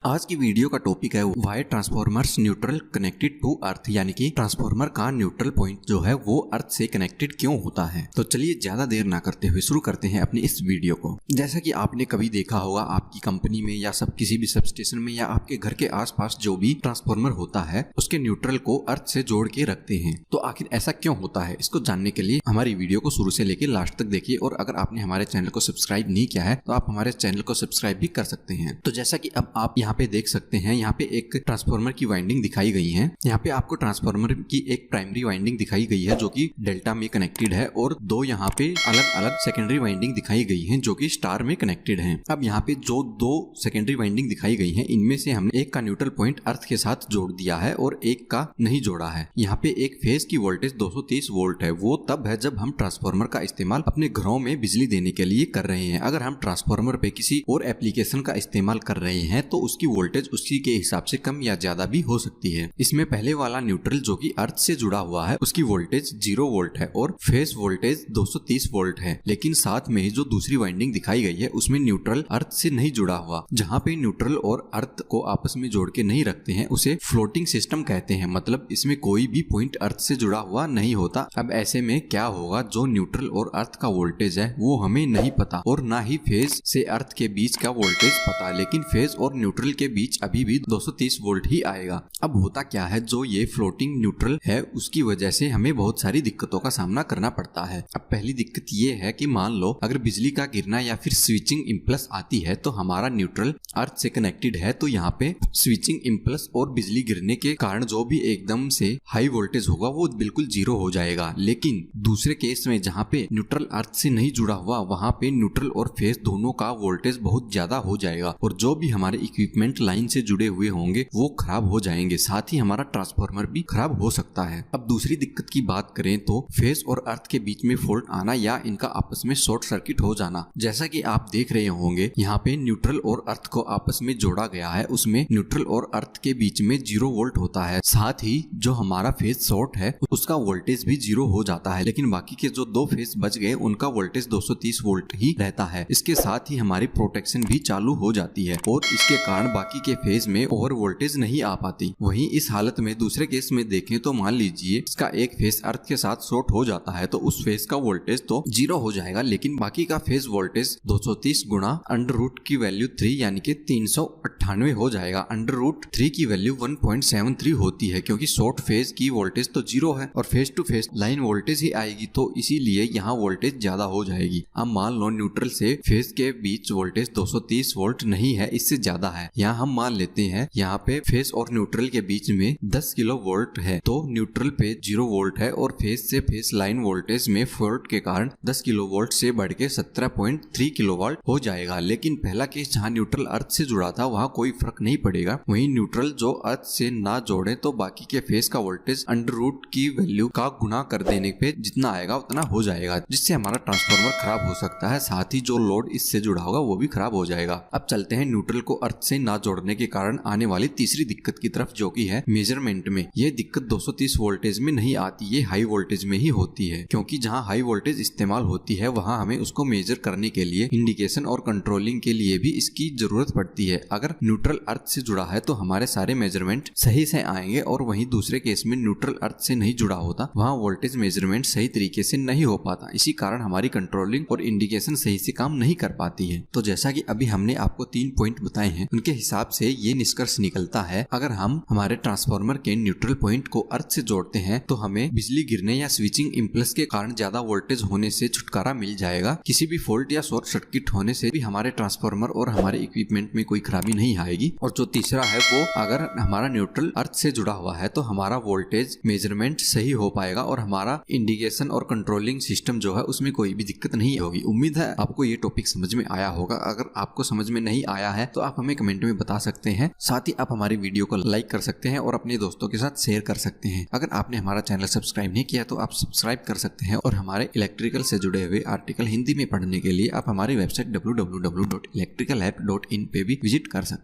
आज की वीडियो का टॉपिक है why transformers neutral connected to earth, यानी कि ट्रांसफॉर्मर का न्यूट्रल पॉइंट जो है वो अर्थ से कनेक्टेड क्यों होता है। तो चलिए ज्यादा देर ना करते हुए शुरू करते हैं अपनी इस वीडियो को। जैसा कि आपने कभी देखा होगा आपकी कंपनी में या किसी भी सब स्टेशन में या आपके घर के आसपास जो भी ट्रांसफॉर्मर होता है उसके न्यूट्रल को अर्थ से जोड़ के रखते हैं। तो आखिर ऐसा क्यों होता है, इसको जानने के लिए हमारी वीडियो को शुरू से लेकर लास्ट तक देखिए। और अगर आपने हमारे चैनल को सब्सक्राइब नहीं किया है तो आप हमारे चैनल को सब्सक्राइब भी कर सकते हैं। तो जैसा कि अब आप यहाँ पे देख सकते हैं, यहाँ पे एक ट्रांसफार्मर की वाइंडिंग दिखाई गई है। यहाँ पे आपको ट्रांसफार्मर की एक प्राइमरी वाइंडिंग दिखाई गई है जो कि डेल्टा में कनेक्टेड है, और दो यहाँ पे अलग अलग सेकेंडरी वाइंडिंग दिखाई गई है जो कि स्टार में कनेक्टेड है। अब यहाँ पे जो दो सेकेंडरी वाइंडिंग दिखाई गई है इनमें से हमने एक का न्यूट्रल पॉइंट अर्थ के साथ जोड़ दिया है और एक का नहीं जोड़ा है। यहाँ पे एक फेज की वोल्टेज 230 वोल्ट है। वो तब है जब हम ट्रांसफार्मर का इस्तेमाल अपने घरों में बिजली देने के लिए कर रहे हैं। अगर हम ट्रांसफार्मर पे किसी और एप्लीकेशन का इस्तेमाल कर रहे हैं तो उसकी वोल्टेज उसी के हिसाब से कम या ज्यादा भी हो सकती है। इसमें पहले वाला न्यूट्रल जो कि अर्थ से जुड़ा हुआ है उसकी वोल्टेज 0 वोल्ट है और फेज वोल्टेज 230 वोल्ट है। लेकिन साथ में ही जो दूसरी वाइंडिंग दिखाई गई है उसमें न्यूट्रल अर्थ से नहीं जुड़ा हुआ। जहाँ पे न्यूट्रल और अर्थ को आपस में जोड़ के नहीं रखते हैं उसे फ्लोटिंग सिस्टम कहते हैं, मतलब इसमें कोई भी पॉइंट अर्थ से जुड़ा हुआ नहीं होता। अब ऐसे में क्या होगा, जो न्यूट्रल और अर्थ का वोल्टेज है वो हमें नहीं पता और ना ही फेज से अर्थ के बीच का वोल्टेज पता, लेकिन फेज और न्यूट्रल के बीच अभी भी 230 वोल्ट ही आएगा। अब होता क्या है, जो ये फ्लोटिंग न्यूट्रल है उसकी वजह से हमें बहुत सारी दिक्कतों का सामना करना पड़ता है। अब पहली दिक्कत ये है कि मान लो अगर बिजली का गिरना या फिर स्विचिंग इम्पल्स आती है तो हमारा न्यूट्रल अर्थ से कनेक्टेड है, तो यहाँ पे स्विचिंग इम्पल्स और बिजली गिरने के कारण जो भी एकदम से हाई वोल्टेज होगा वो बिल्कुल 0 हो जाएगा। लेकिन दूसरे केस में जहाँ पे न्यूट्रल अर्थ से नहीं जुड़ा हुआ वहाँ पे न्यूट्रल और फेज दोनों का वोल्टेज बहुत ज्यादा हो जाएगा और जो भी हमारे इक्विपमेंट लाइन से जुड़े हुए होंगे वो खराब हो जाएंगे, साथ ही हमारा ट्रांसफार्मर भी खराब हो सकता है। अब दूसरी दिक्कत की बात करें तो फेज और अर्थ के बीच में फॉल्ट आना या इनका आपस में शॉर्ट सर्किट हो जाना। जैसा कि आप देख रहे होंगे यहाँ पे न्यूट्रल और अर्थ को आपस में जोड़ा गया है, उसमें न्यूट्रल और अर्थ के बीच में 0 वोल्ट होता है। साथ ही जो हमारा फेज शॉर्ट है उसका वोल्टेज भी 0 हो जाता है, लेकिन बाकी के जो दो फेज बच गए उनका वोल्टेज 230 वोल्ट ही रहता है। इसके साथ ही हमारी प्रोटेक्शन भी चालू हो जाती है और इसके कारण बाकी के फेज में ओवर वोल्टेज नहीं आ पाती। वहीं इस हालत में दूसरे केस में देखें तो मान लीजिए इसका एक फेज अर्थ के साथ शॉर्ट हो जाता है तो उस फेज का वोल्टेज तो 0 हो जाएगा, लेकिन बाकी का फेज वोल्टेज 230 गुणा अंडर रूट की वैल्यू 3 यानी कि 398 हो जाएगा। अंडर रूट 3 की वैल्यू 1.73 होती है क्योंकि शॉर्ट फेज की वोल्टेज तो 0 है और phase to phase line voltage ही आएगी, तो इसीलिए यहाँ वोल्टेज ज्यादा हो जाएगी। अब मान लो न्यूट्रल से फेज के बीच वोल्टेज 230 वोल्ट नहीं है, इससे ज्यादा है। यहाँ हम मान लेते हैं यहाँ पे फेज और न्यूट्रल के बीच में 10 किलो वोल्ट है, तो न्यूट्रल पे 0 वोल्ट है और फेज से फेज लाइन वोल्टेज में फॉल्ट के कारण 10 किलो वोल्ट से बढ़ के 17.3 किलो वोल्ट हो जाएगा। लेकिन पहला केस जहाँ न्यूट्रल अर्थ से जुड़ा था वहाँ कोई फर्क नहीं पड़ेगा। वहीं न्यूट्रल जो अर्थ से ना जोड़े तो बाकी के फेज का वोल्टेज अंडर रूट की वैल्यू का गुना कर देने पे जितना आएगा उतना हो जाएगा, जिससे हमारा ट्रांसफार्मर खराब हो सकता है। साथ ही जो लोड इससे जुड़ा होगा वो भी खराब हो जाएगा। अब चलते हैं न्यूट्रल को अर्थ से ना जोड़ने के कारण आने वाली तीसरी दिक्कत की तरफ, जो कि है मेजरमेंट में। ये दिक्कत 230 वोल्टेज में नहीं आती, ये हाई वोल्टेज में ही होती है, क्योंकि जहाँ हाई वोल्टेज इस्तेमाल होती है वहाँ हमें उसको मेजर करने के लिए इंडिकेशन और कंट्रोलिंग के लिए भी इसकी जरूरत पड़ती है। अगर न्यूट्रल अर्थ से जुड़ा है तो हमारे सारे मेजरमेंट सही से आएंगे, और वहीं दूसरे केस में न्यूट्रल अर्थ से नहीं जुड़ा होता वहाँ वोल्टेज मेजरमेंट सही तरीके से नहीं हो पाता। इसी कारण हमारी कंट्रोलिंग और इंडिकेशन सही से काम नहीं कर पाती है। तो जैसा कि अभी हमने आपको 3 पॉइंट बताए हैं, उनके हिसाब से ये निष्कर्ष निकलता है अगर हम हमारे ट्रांसफार्मर के न्यूट्रल पॉइंट को अर्थ से जोड़ते हैं तो हमें बिजली गिरने या स्विचिंग इम्पल्स के कारण ज्यादा वोल्टेज होने से छुटकारा मिल जाएगा। किसी भी फॉल्ट या शॉर्ट सर्किट होने से भी हमारे ट्रांसफार्मर और हमारे इक्विपमेंट में कोई खराबी नहीं आएगी। और जो तीसरा है वो अगर हमारा न्यूट्रल अर्थ से जुड़ा हुआ है तो हमारा वोल्टेज मेजरमेंट सही हो पाएगा और हमारा इंडिकेशन और कंट्रोलिंग सिस्टम जो है उसमें कोई भी दिक्कत नहीं होगी। उम्मीद है आपको ये टॉपिक समझ में आया होगा। अगर आपको समझ में नहीं आया है तो आप हमें कमेंट में बता सकते हैं। साथ ही आप हमारी वीडियो को लाइक कर सकते हैं और अपने दोस्तों के साथ शेयर कर सकते हैं। अगर आपने हमारा चैनल सब्सक्राइब नहीं किया तो आप सब्सक्राइब कर सकते हैं और हमारे इलेक्ट्रिकल से जुड़े हुए आर्टिकल हिंदी में पढ़ने के लिए आप हमारी वेबसाइट www.electricalapp.in पे भी विजिट कर सकते हैं।